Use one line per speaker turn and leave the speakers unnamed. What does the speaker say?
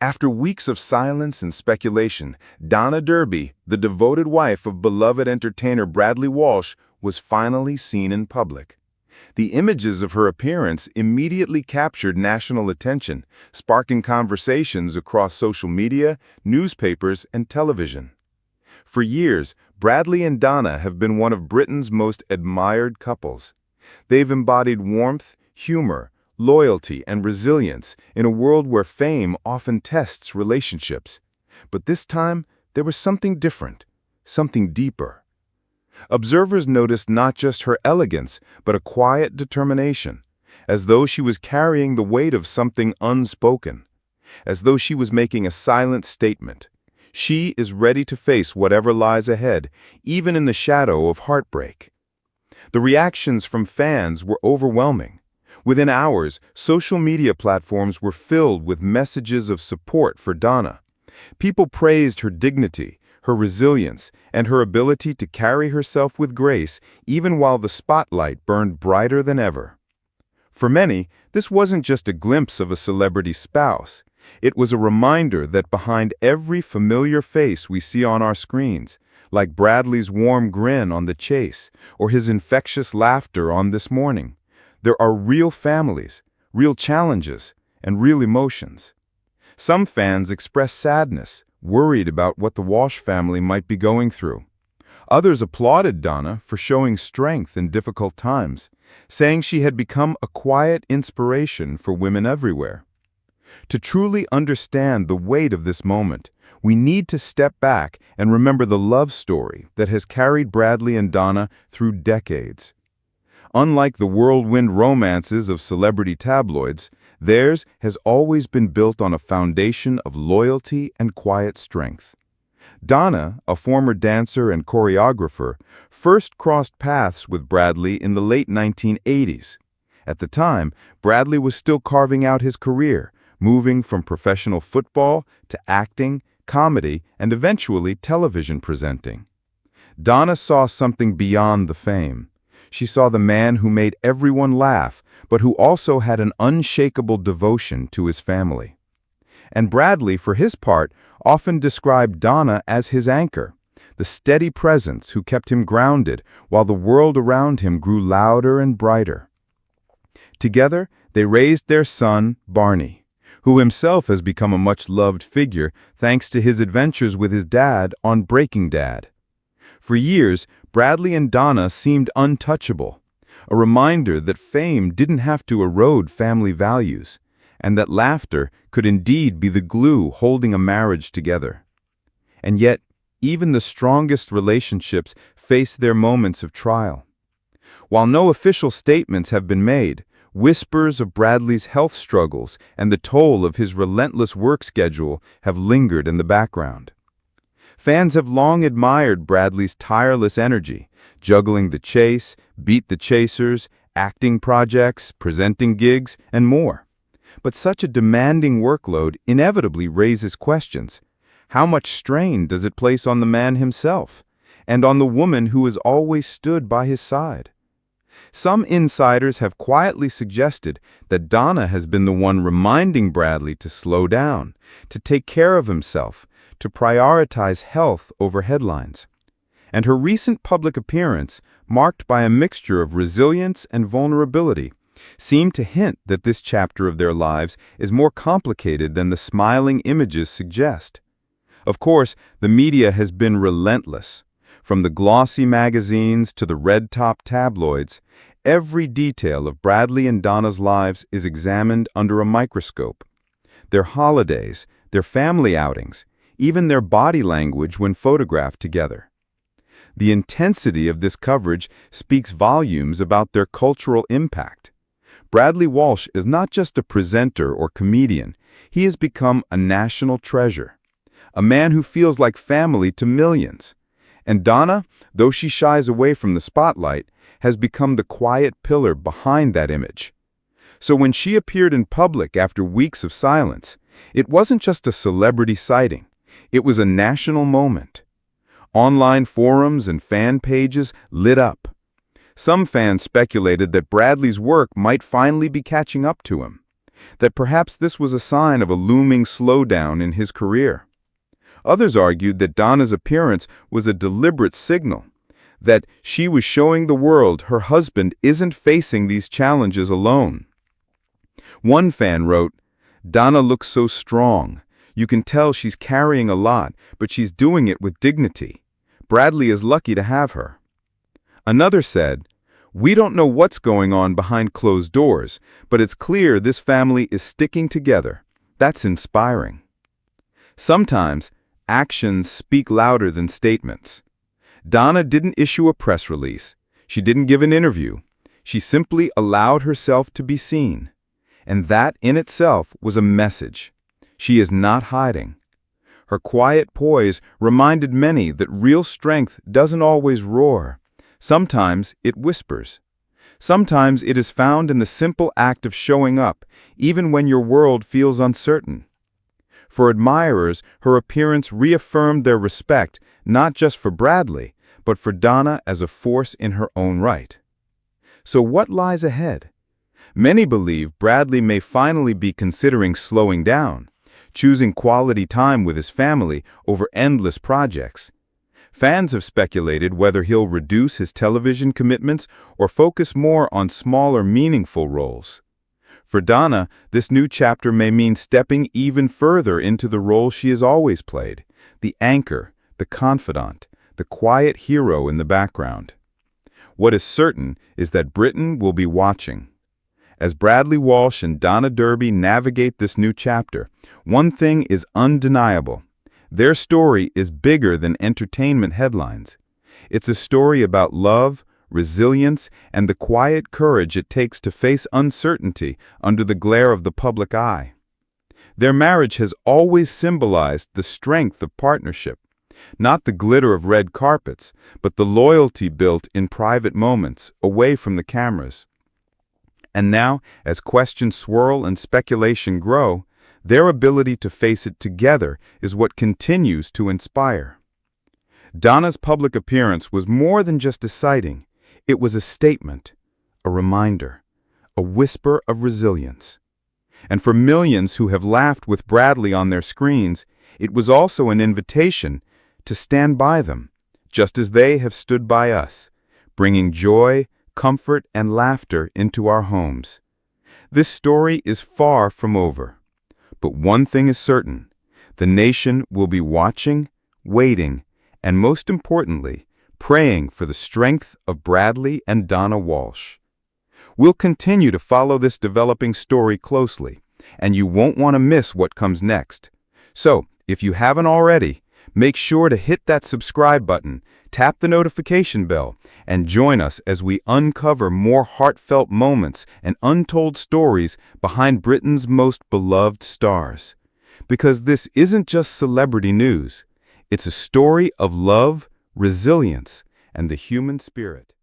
After weeks of silence and speculation, Donna Derby, the devoted wife of beloved entertainer Bradley Walsh, was finally seen in public. The images of her appearance immediately captured national attention, sparking conversations across social media, newspapers, and television. For years, Bradley and Donna have been one of Britain's most admired couples. They've embodied warmth, humor, loyalty, and resilience in a world where fame often tests relationships. But this time, there was something different, something deeper. Observers noticed not just her elegance, but a quiet determination, as though she was carrying the weight of something unspoken, as though she was making a silent statement. She is ready to face whatever lies ahead, even in the shadow of heartbreak. The reactions from fans were overwhelming. Within hours, social media platforms were filled with messages of support for Donna. People praised her dignity, her resilience, and her ability to carry herself with grace even while the spotlight burned brighter than ever. For many, this wasn't just a glimpse of a celebrity spouse. It was a reminder that behind every familiar face we see on our screens, like Bradley's warm grin on The Chase or his infectious laughter on This Morning, there are real families, real challenges, and real emotions. Some fans expressed sadness, worried about what the Walsh family might be going through. Others applauded Donna for showing strength in difficult times, saying she had become a quiet inspiration for women everywhere. To truly understand the weight of this moment, we need to step back and remember the love story that has carried Bradley and Donna through decades. Unlike the whirlwind romances of celebrity tabloids, theirs has always been built on a foundation of loyalty and quiet strength. Donna, a former dancer and choreographer, first crossed paths with Bradley in the late 1980s. At the time, Bradley was still carving out his career, moving from professional football to acting, comedy, and eventually television presenting. Donna saw something beyond the fame. She saw the man who made everyone laugh, but who also had an unshakable devotion to his family. And Bradley, for his part, often described Donna as his anchor, the steady presence who kept him grounded while the world around him grew louder and brighter. Together, they raised their son, Barney, who himself has become a much-loved figure thanks to his adventures with his dad on Breaking Dad. For years, Bradley and Donna seemed untouchable, a reminder that fame didn't have to erode family values, and that laughter could indeed be the glue holding a marriage together. And yet, even the strongest relationships face their moments of trial. While no official statements have been made, whispers of Bradley's health struggles and the toll of his relentless work schedule have lingered in the background. Fans have long admired Bradley's tireless energy, juggling The Chase, Beat the Chasers, acting projects, presenting gigs, and more. But such a demanding workload inevitably raises questions. How much strain does it place on the man himself, and on the woman who has always stood by his side? Some insiders have quietly suggested that Donna has been the one reminding Bradley to slow down, to take care of himself, to prioritize health over headlines. And her recent public appearance, marked by a mixture of resilience and vulnerability, seemed to hint that this chapter of their lives is more complicated than the smiling images suggest. Of course, the media has been relentless. From the glossy magazines to the red-top tabloids, every detail of Bradley and Donna's lives is examined under a microscope. Their holidays, their family outings, even their body language when photographed together. The intensity of this coverage speaks volumes about their cultural impact. Bradley Walsh is not just a presenter or comedian, he has become a national treasure, a man who feels like family to millions. And Donna, though she shies away from the spotlight, has become the quiet pillar behind that image. So when she appeared in public after weeks of silence, it wasn't just a celebrity sighting. It was a national moment. Online forums and fan pages lit up. Some fans speculated that Bradley's work might finally be catching up to him. that perhaps this was a sign of a looming slowdown in his career. Others argued that Donna's appearance was a deliberate signal, that she was showing the world her husband isn't facing these challenges alone. One fan wrote, "Donna looks so strong. You can tell she's carrying a lot, but she's doing it with dignity. Bradley is lucky to have her." Another said, "We don't know what's going on behind closed doors, but it's clear this family is sticking together. That's inspiring." Sometimes, actions speak louder than statements. Donna didn't issue a press release. She didn't give an interview. She simply allowed herself to be seen. And that in itself was a message. She is not hiding. Her quiet poise reminded many that real strength doesn't always roar. Sometimes it whispers. Sometimes it is found in the simple act of showing up, even when your world feels uncertain. For admirers, her appearance reaffirmed their respect, not just for Bradley, but for Donna as a force in her own right. So what lies ahead? Many believe Bradley may finally be considering slowing down, choosing quality time with his family over endless projects. Fans have speculated whether he'll reduce his television commitments or focus more on smaller, meaningful roles. For Donna, this new chapter may mean stepping even further into the role she has always played, the anchor, the confidant, the quiet hero in the background. What is certain is that Britain will be watching. As Bradley Walsh and Donna Derby navigate this new chapter, one thing is undeniable. Their story is bigger than entertainment headlines. It's a story about love, resilience, and the quiet courage it takes to face uncertainty under the glare of the public eye. Their marriage has always symbolized the strength of partnership, not the glitter of red carpets, but the loyalty built in private moments, away from the cameras. And now, as questions swirl and speculation grow, their ability to face it together is what continues to inspire. Donna's public appearance was more than just a sighting. It was a statement, a reminder, a whisper of resilience. And for millions who have laughed with Bradley on their screens, it was also an invitation to stand by them, just as they have stood by us, bringing joy, comfort, and laughter into our homes. This story is far from over. But one thing is certain: the nation will be watching, waiting, and most importantly, praying for the strength of Bradley and Donna Walsh. We'll continue to follow this developing story closely, and you won't want to miss what comes next. So, if you haven't already, make sure to hit that subscribe button, tap the notification bell, and join us as we uncover more heartfelt moments and untold stories behind Britain's most beloved stars. Because this isn't just celebrity news. It's a story of love, resilience, and the human spirit.